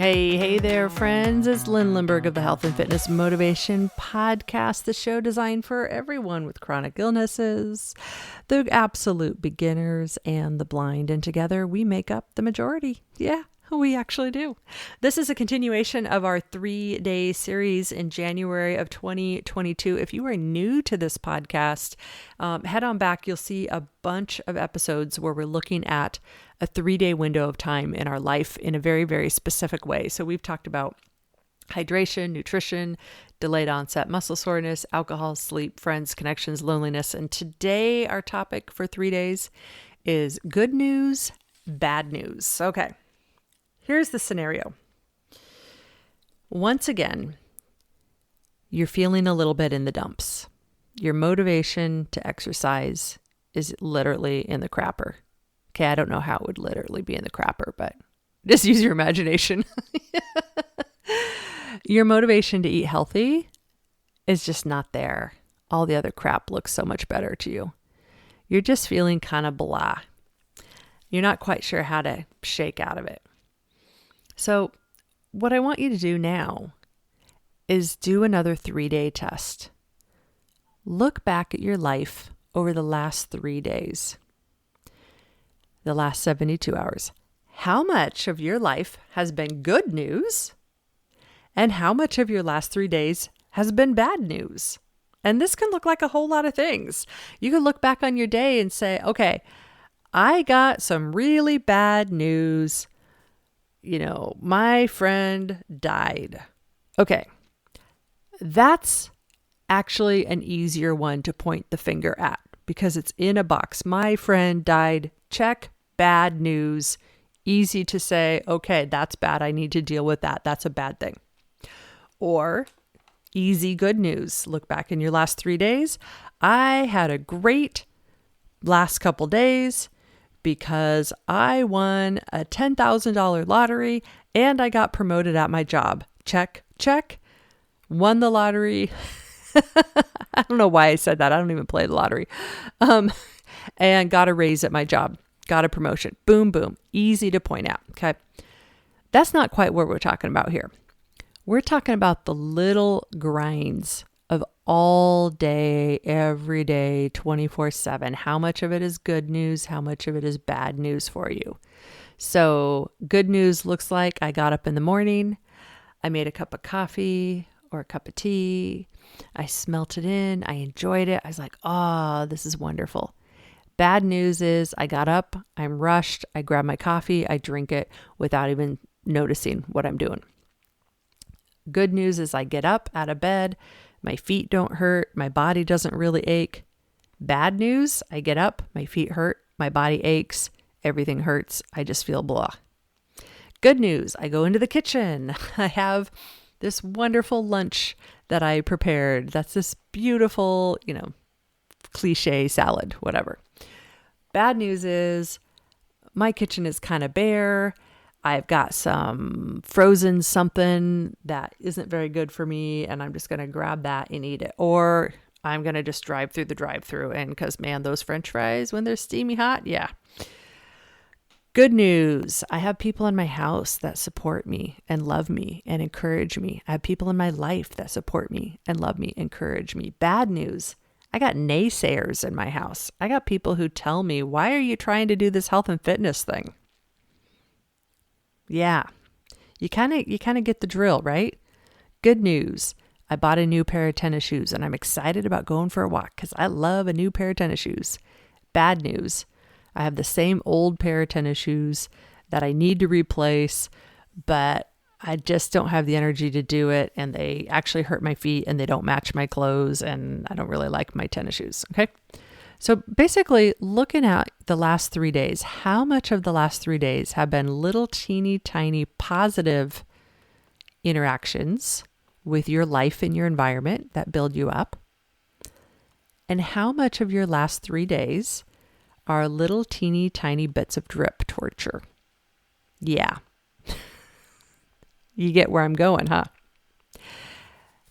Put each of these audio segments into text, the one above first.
Hey there, friends. It's Lindbergh of the Health and Fitness Motivation Podcast, the show designed for everyone with chronic illnesses, the absolute beginners, and the blind. And together we make up the majority. Yeah, we actually do. This is a continuation of our 3-day series in January of 2022. If you are new to this podcast, head on back. You'll see a bunch of episodes where we're looking at a 3-day window of time in our life in a very, very specific way. So we've talked about hydration, nutrition, delayed onset muscle soreness, alcohol, sleep, friends, connections, loneliness. And today our topic for 3 days is good news, bad news. Okay, here's the scenario. Once again, you're feeling a little bit in the dumps. Your motivation to exercise is literally in the crapper. Okay, I don't know how it would literally be in the crapper, but just use your imagination. Your motivation to eat healthy is just not there. All the other crap looks so much better to you. You're just feeling kind of blah. You're not quite sure how to shake out of it. So what I want you to do now is do another 3-day test. Look back at your life over the last 3 days. The last 72 hours. How much of your life has been good news? And how much of your last 3 days has been bad news? And this can look like a whole lot of things. You can look back on your day and say, okay, I got some really bad news. You know, my friend died. Okay, that's actually an easier one to point the finger at because it's in a box. My friend died. Check. Bad news. Easy to say, okay, that's bad. I need to deal with that. That's a bad thing. Or easy good news. Look back in your last 3 days. I had a great last couple days because I won a $10,000 lottery and I got promoted at my job. Check, check. Won the lottery. I don't know why I said that. I don't even play the lottery. And got a raise at my job. Got a promotion. Boom, boom. Easy to point out. Okay. That's not quite what we're talking about here. We're talking about the little grinds of all day, every day, 24/7. How much of it is good news? How much of it is bad news for you? So good news looks like I got up in the morning. I made a cup of coffee or a cup of tea. I smelt it in. I enjoyed it. I was like, oh, this is wonderful. Bad news is I got up, I'm rushed, I grab my coffee, I drink it without even noticing what I'm doing. Good news is I get up out of bed, my feet don't hurt, my body doesn't really ache. Bad news, I get up, my feet hurt, my body aches, everything hurts, I just feel blah. Good news, I go into the kitchen, I have this wonderful lunch that I prepared. That's this beautiful, cliche salad, whatever. Bad news is my kitchen is kind of bare. I've got some frozen something that isn't very good for me, and I'm just going to grab that and eat it. Or I'm going to just drive through the drive-thru, and because, man, those French fries, when they're steamy hot, yeah. Good news. I have people in my house that support me and love me and encourage me. I have people in my life that support me and love me, encourage me. Bad news. I got naysayers in my house. I got people who tell me, why are you trying to do this health and fitness thing? Yeah, you kind of get the drill, right? Good news. I bought a new pair of tennis shoes and I'm excited about going for a walk because I love a new pair of tennis shoes. Bad news. I have the same old pair of tennis shoes that I need to replace, but I just don't have the energy to do it, and they actually hurt my feet and they don't match my clothes, and I don't really like my tennis shoes, okay? So basically, looking at the last 3 days, how much of the last 3 days have been little teeny tiny positive interactions with your life and your environment that build you up? And how much of your last 3 days are little teeny tiny bits of drip torture? Yeah. You get where I'm going, huh?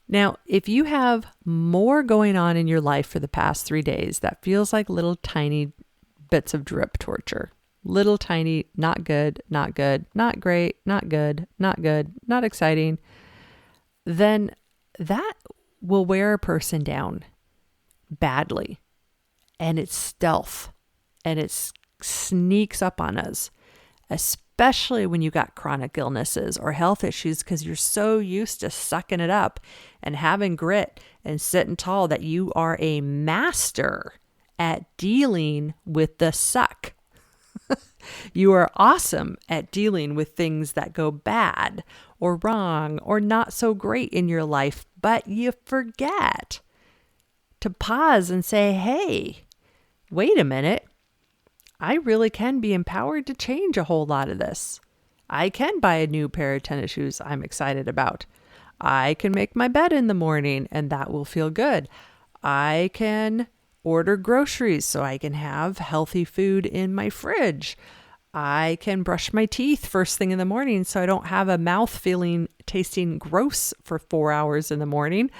Now, if you have more going on in your life for the past 3 days that feels like little tiny bits of drip torture, Little tiny, not good, not good, not great, not good, not good, not exciting, then that will wear a person down badly. And it's stealth, and it sneaks up on us, especially when you got chronic illnesses or health issues, because you're so used to sucking it up and having grit and sitting tall that you are a master at dealing with the suck. You are awesome at dealing with things that go bad or wrong or not so great in your life, but you forget to pause and say, hey, wait a minute. I really can be empowered to change a whole lot of this. I can buy a new pair of tennis shoes I'm excited about. I can make my bed in the morning and that will feel good. I can order groceries so I can have healthy food in my fridge. I can brush my teeth first thing in the morning so I don't have a mouth tasting gross for 4 hours in the morning.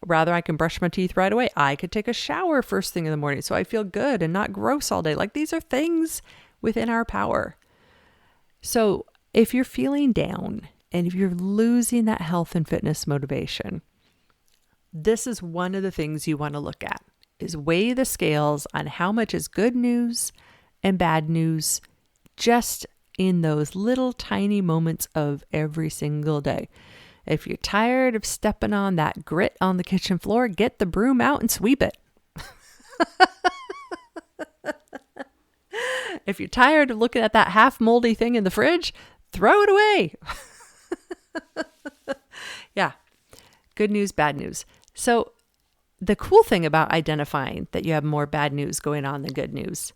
Rather, I can brush my teeth right away. I could take a shower first thing in the morning so I feel good and not gross all day. Like, these are things within our power. So if you're feeling down and if you're losing that health and fitness motivation, this is one of the things you want to look at, is weigh the scales on how much is good news and bad news just in those little tiny moments of every single day. If you're tired of stepping on that grit on the kitchen floor, get the broom out and sweep it. If you're tired of looking at that half moldy thing in the fridge, throw it away. Yeah. Good news, bad news. So the cool thing about identifying that you have more bad news going on than good news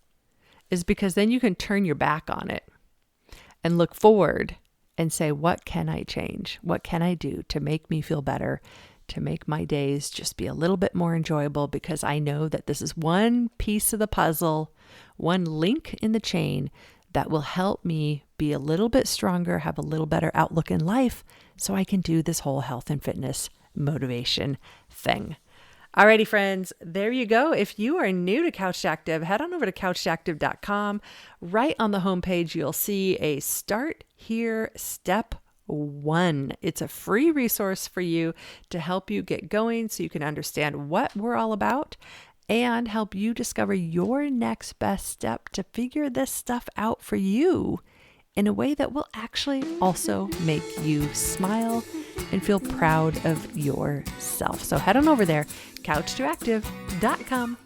is because then you can turn your back on it and look forward and say, what can I change? What can I do to make me feel better, to make my days just be a little bit more enjoyable? Because I know that this is one piece of the puzzle, one link in the chain that will help me be a little bit stronger, have a little better outlook in life, so I can do this whole health and fitness motivation thing. Alrighty, friends, there you go. If you are new to Couch to Active, head on over to couchtoactive.com. Right on the homepage, you'll see a Start Here Step 1. It's a free resource for you to help you get going so you can understand what we're all about and help you discover your next best step to figure this stuff out for you in a way that will actually also make you smile and feel proud of yourself. So head on over there, couchtoactive.com.